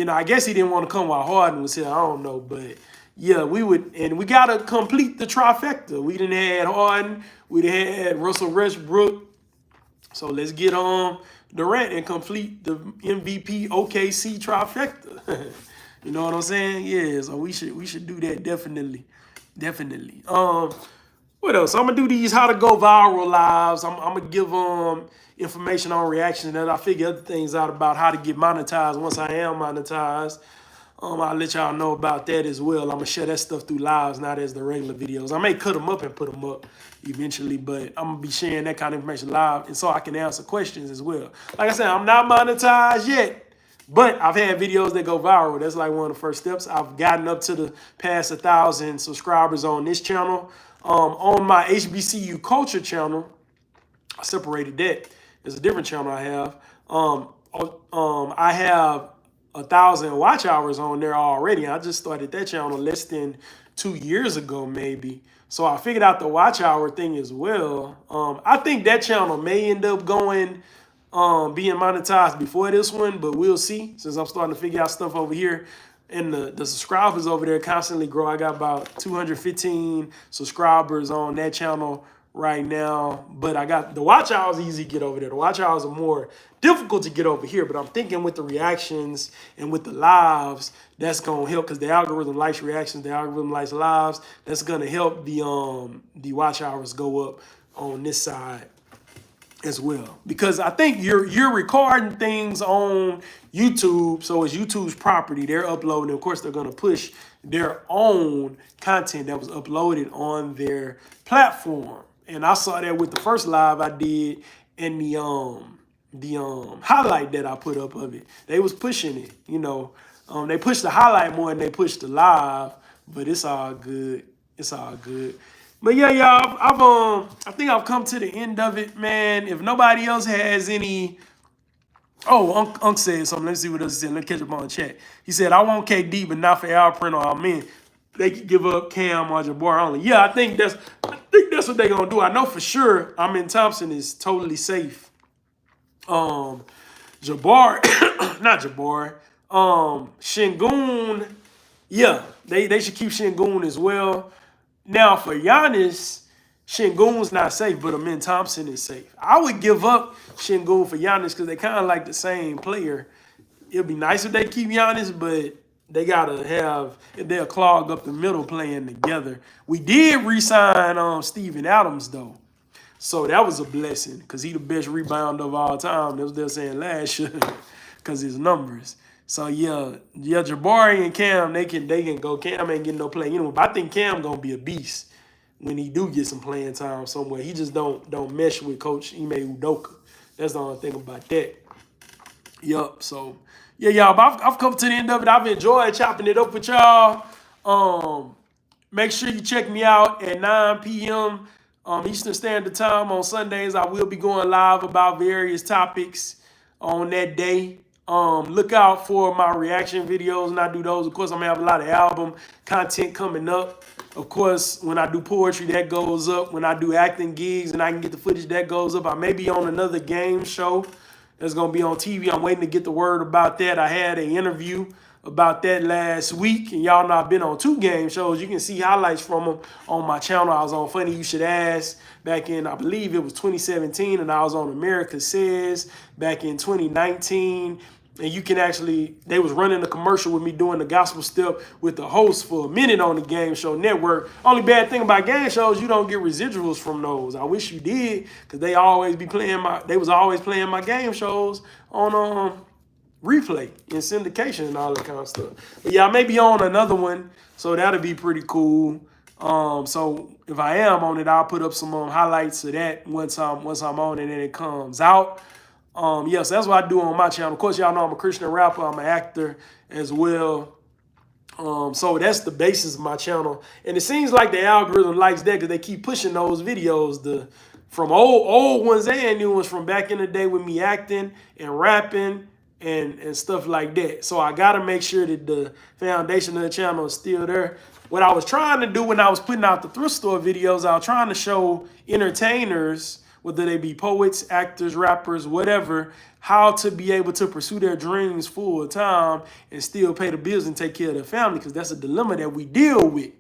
I guess he didn't want to come while Harden was here. I don't know. But, yeah, we would. And we got to complete the trifecta. We done had Harden. We done had Russell Westbrook. So let's get on Durant and complete the MVP OKC trifecta. You know what I'm saying? Yeah, so we should do that definitely. What else? I'm gonna do these how to go viral lives. I'm gonna give information on reaction and I figure other things out about how to get monetized once I am monetized. I'll let y'all know about that as well. I'm gonna share that stuff through lives, not as the regular videos. I may cut them up and put them up eventually, but I'm gonna be sharing that kind of information live, and so I can answer questions as well. Like I said, I'm not monetized yet, but I've had videos that go viral. That's like one of the first steps. I've gotten up to the past 1,000 subscribers on this channel. On my HBCU Culture channel, I separated that. It's a different channel I have. I have 1,000 watch hours on there already. I just started that channel less than 2 years ago, maybe. So I figured out the watch hour thing as well. I think that channel may end up going being monetized before this one, but we'll see. Since I'm starting to figure out stuff over here, and the subscribers over there constantly grow. I got about 215 subscribers on that channel right now, but I got the watch hours easy to get over there. The watch hours are more difficult to get over here, but I'm thinking with the reactions and with the lives, that's gonna help because the algorithm likes reactions, the algorithm likes lives. That's gonna help the watch hours go up on this side as well, because I think you're recording things on YouTube, so it's YouTube's property. They're uploading. Of course, they're gonna push their own content that was uploaded on their platform. And I saw that with the first live I did, and the highlight that I put up of it. They was pushing it. You know, they pushed the highlight more than they pushed the live, but it's all good. It's all good. But yeah, y'all, I think I've come to the end of it, man. If nobody else has any, Unc said something. Let's see what else he said. Let's catch up on the chat. He said, "I want KD, but not for Alprin or Amin. They could give up Cam or Jabbar only." Yeah, I think that's what they're gonna do. I know for sure. Amin Thompson is totally safe. Jabbar, not Jabbar. Şengün, yeah, they should keep Şengün as well. Now, for Giannis, Şengün's not safe, but Amin Thompson is safe. I would give up Şengün for Giannis because they kind of like the same player. It'd be nice if they keep Giannis, but they got to have, they'll clog up the middle playing together. We did re-sign Steven Adams, though. So that was a blessing because he the best rebounder of all time. That's what they're saying last year because his numbers. So yeah, Jabari and Cam, they can go. Cam ain't getting no play anyway, but I think Cam gonna be a beast when he do get some playing time somewhere. He just don't mesh with Coach Ime Udoka. That's the only thing about that. Yup. So yeah, y'all. But I've come to the end of it. I've enjoyed chopping it up with y'all. Make sure you check me out at 9 p.m. Eastern Standard Time on Sundays. I will be going live about various topics on that day. Look out for my reaction videos when I do those. Of course, I'm gonna have a lot of album content coming up. Of course, when I do poetry, that goes up. When I do acting gigs and I can get the footage, that goes up. I may be on another game show that's gonna be on TV. I'm waiting to get the word about that. I had an interview about that last week, and y'all know I've been on 2 game shows. You can see highlights from them on my channel. I was on Funny You Should Ask back in, I believe it was 2017, and I was on America Says back in 2019. And you can actually, they was running a commercial with me doing the gospel step with the host for a minute on the Game Show Network. Only bad thing about game shows, you don't get residuals from those. I wish you did, because they was always playing my game shows on replay and syndication and all that kind of stuff. But yeah, I may be on another one, so that'll be pretty cool. So if I am on it, I'll put up some highlights of that once I'm on it and it comes out. Yes, that's what I do on my channel. Of course, y'all know I'm a Christian rapper. I'm an actor as well. So that's the basis of my channel. And it seems like the algorithm likes that because they keep pushing those videos, from old ones and new ones from back in the day with me acting and rapping and stuff like that. So I got to make sure that the foundation of the channel is still there. What I was trying to do when I was putting out the thrift store videos, I was trying to show entertainers, whether they be poets, actors, rappers, whatever, how to be able to pursue their dreams full time and still pay the bills and take care of their family, because that's a dilemma that we deal with.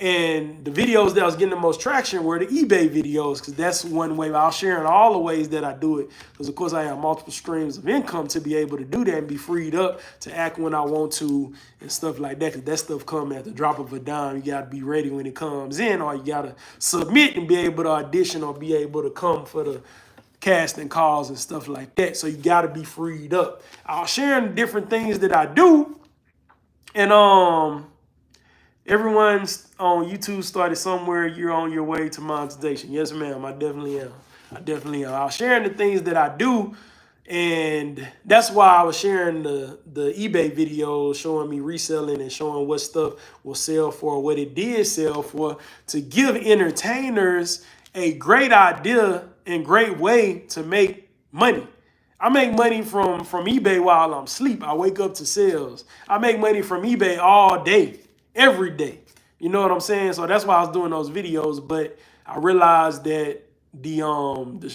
And the videos that was getting the most traction were the eBay videos, because that's one way. I'll share in all the ways that I do it, because of course I have multiple streams of income to be able to do that and be freed up to act when I want to and stuff like that, because that stuff comes at the drop of a dime. You got to be ready when it comes in, or you got to submit and be able to audition or be able to come for the casting calls and stuff like that. So you got to be freed up. I'll share in different things that I do, and everyone's on YouTube started somewhere. You're on your way to monetization. Yes, ma'am. I definitely am. I'm sharing the things that I do, and that's why I was sharing the eBay videos, showing me reselling and showing what stuff will sell for, what it did sell for, to give entertainers a great idea and great way to make money. I make money from eBay while I'm asleep. I wake up to sales. I make money from eBay all day, every day. You know what I'm saying? So that's why I was doing those videos. But I realized that the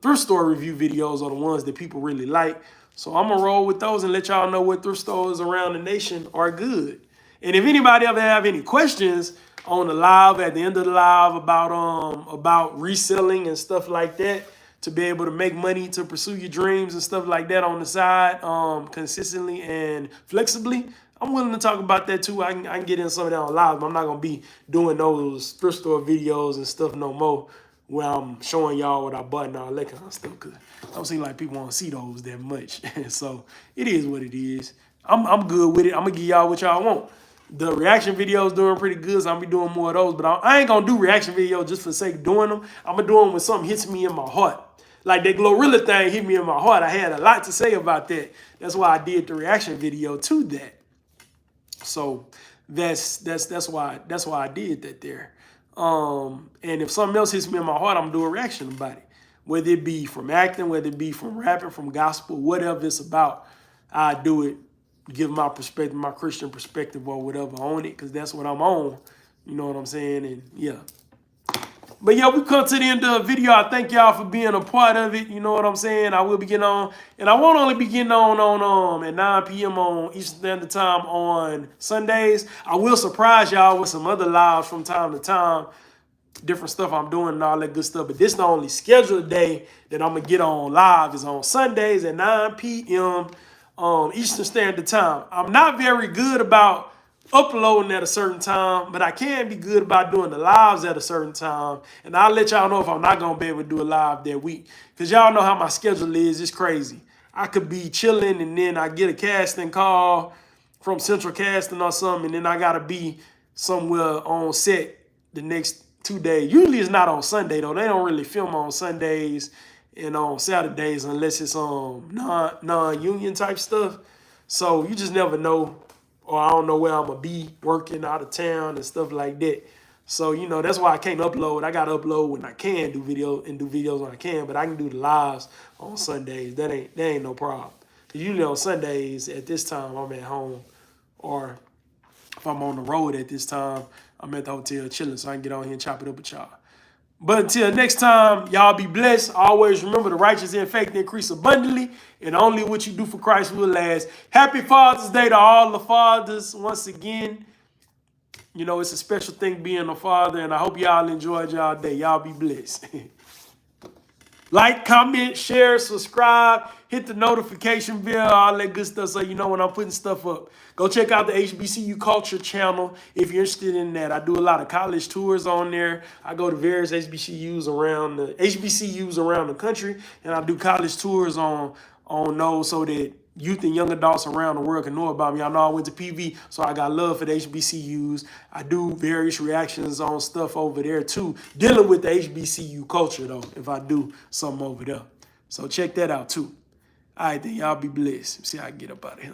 thrift store review videos are the ones that people really like. So I'm gonna roll with those and let y'all know what thrift stores around the nation are good. And if anybody ever have any questions on the live at the end of the live about reselling and stuff like that, to be able to make money to pursue your dreams and stuff like that on the side, consistently and flexibly, I'm willing to talk about that too. I can get in some of that on live, but I'm not gonna be doing those thrift store videos and stuff no more, where I'm showing y'all what I bought and all that kind of stuff, because I don't seem like people want to see those that much. So it is what it is. I'm good with it. I'm gonna give y'all what y'all want. The reaction videos doing pretty good, so I'm gonna be doing more of those. But I ain't gonna do reaction videos just for the sake of doing them. I'm gonna do them when something hits me in my heart. Like that Glorilla thing hit me in my heart. I had a lot to say about that. That's why I did the reaction video to that. So that's why I did that there. And if something else hits me in my heart, I'm gonna do a reaction about it. Whether it be from acting, whether it be from rapping, from gospel, whatever it's about, I do it. Give my perspective, my Christian perspective or whatever on it, because that's what I'm on. You know what I'm saying? And yeah. But yeah, we come to the end of the video. I thank y'all for being a part of it. You know what I'm saying? I will be getting on, and I won't only be getting on at 9 p.m. on Eastern Standard Time on Sundays. I will surprise y'all with some other lives from time to time, different stuff I'm doing and all that good stuff. But this is the only scheduled day that I'm gonna get on live is on Sundays at 9 p.m. Eastern Standard Time. I'm not very good about uploading at a certain time, but I can be good about doing the lives at a certain time. And I'll let y'all know if I'm not going to be able to do a live that week, because y'all know how my schedule is. It's crazy. I could be chilling and then I get a casting call from Central Casting or something, and then I got to be somewhere on set the next 2 days. Usually it's not on Sunday, though. They don't really film on Sundays and on Saturdays unless it's non-union type stuff. So you just never know. Or I don't know where I'm going to be working out of town and stuff like that. So, you know, that's why I can't upload. I got to upload when I can do videos when I can, but I can do the lives on Sundays. That ain't no problem. Because usually on Sundays at this time, I'm at home. Or if I'm on the road at this time, I'm at the hotel chilling, so I can get on here and chop it up with y'all. But until next time, y'all be blessed. Always remember the righteous in faith increase abundantly, and only what you do for Christ will last. Happy Father's Day to all the fathers once again. You know, it's a special thing being a father, and I hope y'all enjoyed y'all day. Y'all be blessed. Like, comment, share, subscribe, hit the notification bell, all that good stuff so you know when I'm putting stuff up. Go check out the HBCU Culture channel if you're interested in that. I do a lot of college tours on there. I go to various HBCUs around the country, and I do college tours on those so that youth and young adults around the world can know about me. I know I went to PV, so I got love for the HBCUs. I do various reactions on stuff over there too, dealing with the HBCU culture though, if I do something over there. So check that out too. All right, then y'all be blessed. See how I get up out of here.